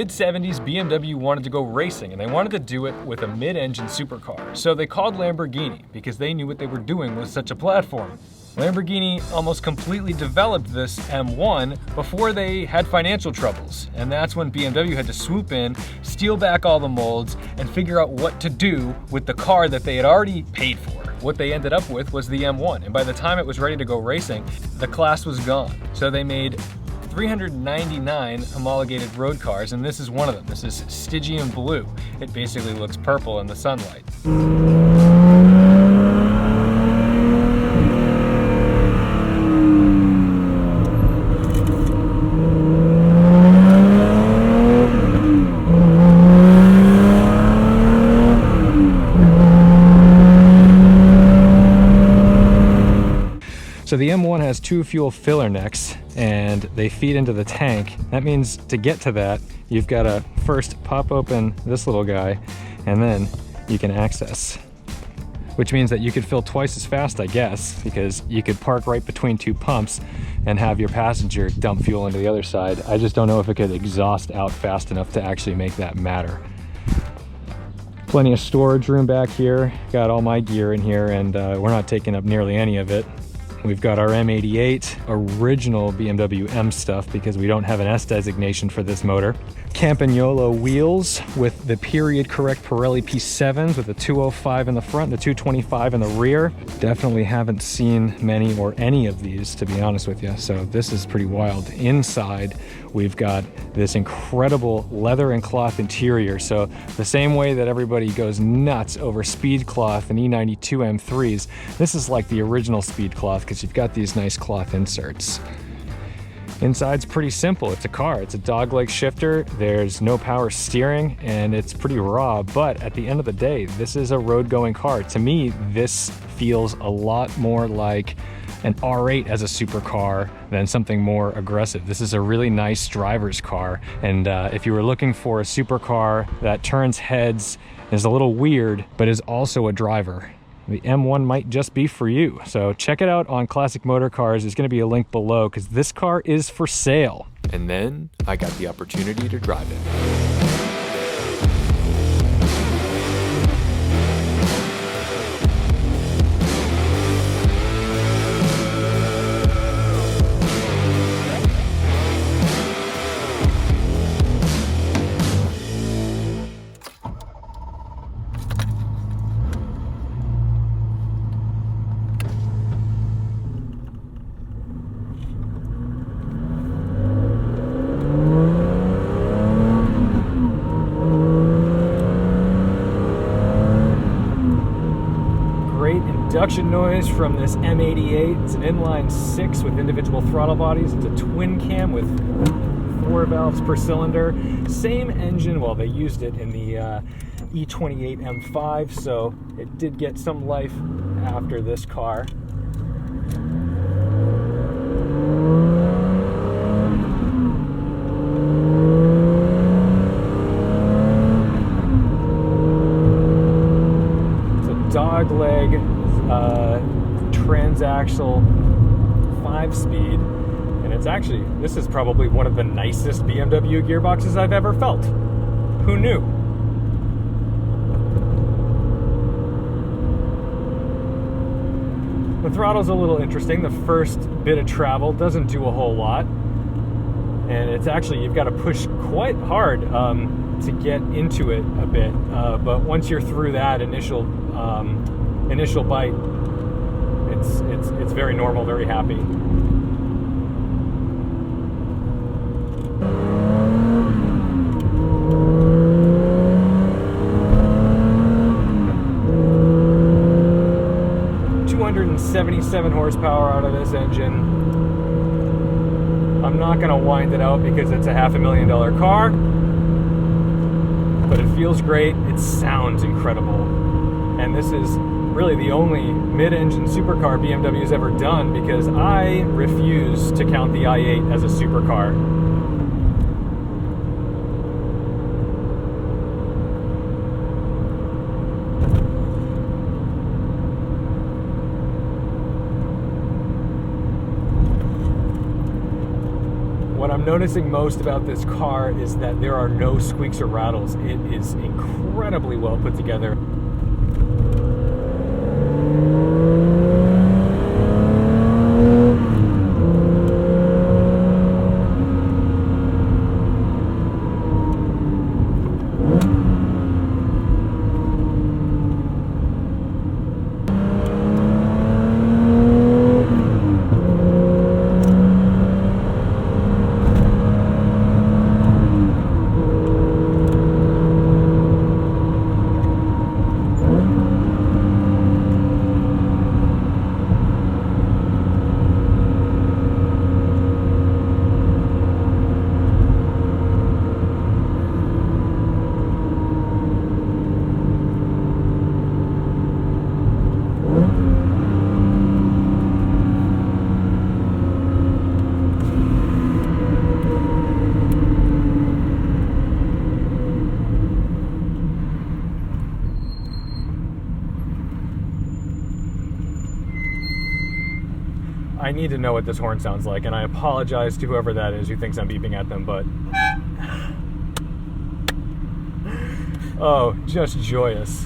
mid-70s, BMW wanted to go racing, and they wanted to do it with a mid-engine supercar. So they called Lamborghini because they knew what they were doing with such a platform. Lamborghini almost completely developed this M1 before they had financial troubles, and that's when BMW had to swoop in, steal back all the molds, and figure out what to do with the car that they had already paid for. What they ended up with was the M1, and by the time it was ready to go racing, the class was gone. So they made 399 homologated road cars, and this is one of them. This is Stygian blue. It basically looks purple in the sunlight. So the M1 has two fuel filler necks and they feed into the tank. That means to get to that, you've got to first pop open this little guy and then you can access. Which means that you could fill twice as fast, I guess, because you could park right between two pumps and have your passenger dump fuel into the other side. I just don't know if it could exhaust out fast enough to actually make that matter. Plenty of storage room back here. Got all my gear in here and we're not taking up nearly any of it. We've got our M88 original BMW M stuff because we don't have an S designation for this motor. Campagnolo wheels with the period correct Pirelli P7s with the 205 in the front, the 225 in the rear. Definitely haven't seen many or any of these, to be honest with you. So this is pretty wild. Inside, we've got this incredible leather and cloth interior. So the same way that everybody goes nuts over speed cloth and E92 M3s, this is like the original speed cloth because you've got these nice cloth inserts. Inside's pretty simple. It's a car. It's a dogleg shifter. There's no power steering and it's pretty raw, but at the end of the day, this is a road-going car. To me, this feels a lot more like an R8 as a supercar than something more aggressive. This is a really nice driver's car, and if you were looking for a supercar that turns heads, is a little weird, but is also a driver, the M1 might just be for you. So check it out on Classic Motor Cars. There's gonna be a link below because this car is for sale. And then I got the opportunity to drive it. Induction noise from this M88. It's an inline 6 with individual throttle bodies. It's a twin cam with 4 valves per cylinder. Same engine, well, they used it in the E26 M5, so it did get some life after this car. It's a dogleg transaxle 5-speed, and it's actually, this is probably one of the nicest BMW gearboxes I've ever felt. Who knew? The throttle's a little interesting. The first bit of travel doesn't do a whole lot, and it's actually, you've got to push quite hard to get into it a bit, but once you're through that initial bite, it's very normal, very happy. .277 horsepower out of this engine. I'm not going to wind it out because it's a $500,000 car, but it feels great. It sounds incredible, and this is really the only mid-engine supercar BMW's ever done because I refuse to count the i8 as a supercar. What I'm noticing most about this car is that there are no squeaks or rattles. It is incredibly well put together. I need to know what this horn sounds like, and I apologize to whoever that is who thinks I'm beeping at them, but... oh, just joyous.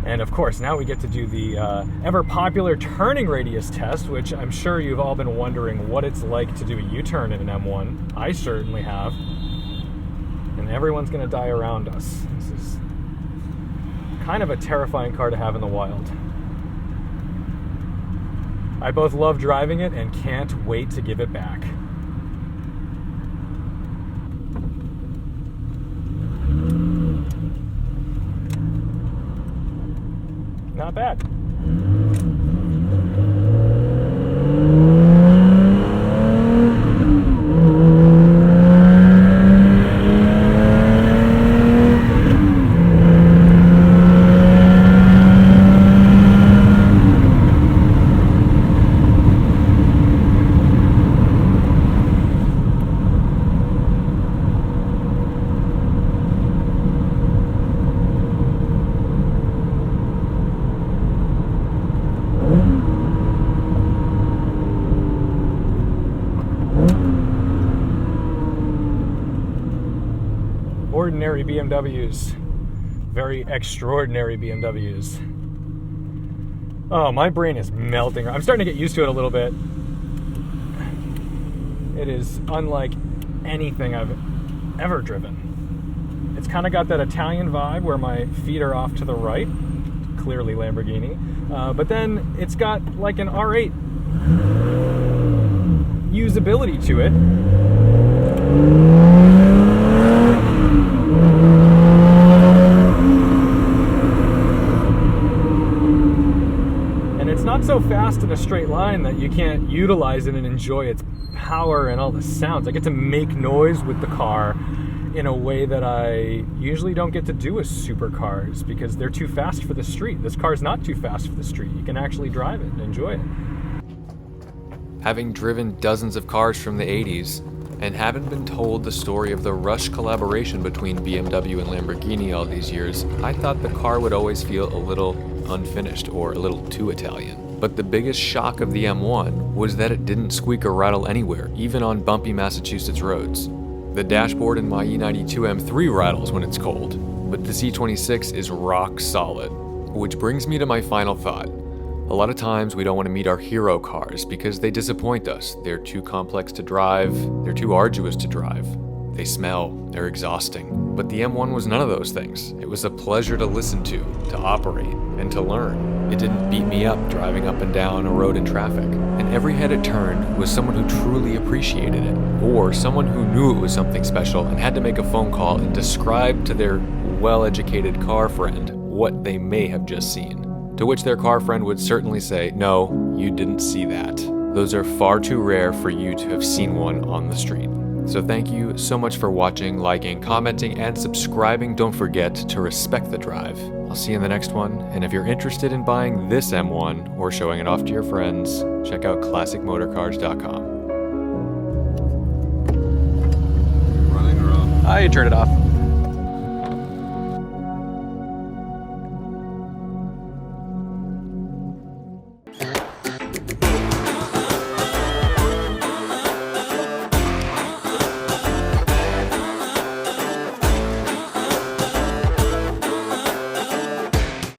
And of course, now we get to do the ever popular turning radius test, which I'm sure you've all been wondering what it's like to do a U-turn in an M1. I certainly have. And everyone's gonna die around us. This is kind of a terrifying car to have in the wild. I both love driving it and can't wait to give it back. Not bad. Ordinary BMWs, very extraordinary BMWs. Oh, my brain is melting. I'm starting to get used to it a little bit. It is unlike anything I've ever driven. It's kind of got that Italian vibe where my feet are off to the right, clearly Lamborghini, but then it's got like an R8 usability to it. Not so fast in a straight line that you can't utilize it and enjoy its power and all the sounds. I get to make noise with the car in a way that I usually don't get to do with supercars because they're too fast for the street. This car's not too fast for the street. You can actually drive it and enjoy it. Having driven dozens of cars from the 80s and having been told the story of the Rush collaboration between BMW and Lamborghini all these years, I thought the car would always feel a little unfinished or a little too Italian. But the biggest shock of the M1 was that it didn't squeak or rattle anywhere, even on bumpy Massachusetts roads. The dashboard in my E92 M3 rattles when it's cold, but the E26 is rock solid. Which brings me to my final thought. A lot of times we don't want to meet our hero cars because they disappoint us. They're too complex to drive, they're too arduous to drive. They smell, they're exhausting. But the M1 was none of those things. It was a pleasure to listen to operate, and to learn. It didn't beat me up driving up and down a road in traffic. And every head it turned was someone who truly appreciated it, or someone who knew it was something special and had to make a phone call and describe to their well-educated car friend what they may have just seen. To which their car friend would certainly say, "No, you didn't see that." Those are far too rare for you to have seen one on the street. So thank you so much for watching, liking, commenting, and subscribing. Don't forget to respect the drive. I'll see you in the next one, and if you're interested in buying this M1 or showing it off to your friends, check out classicmotorcars.com. I turned it off.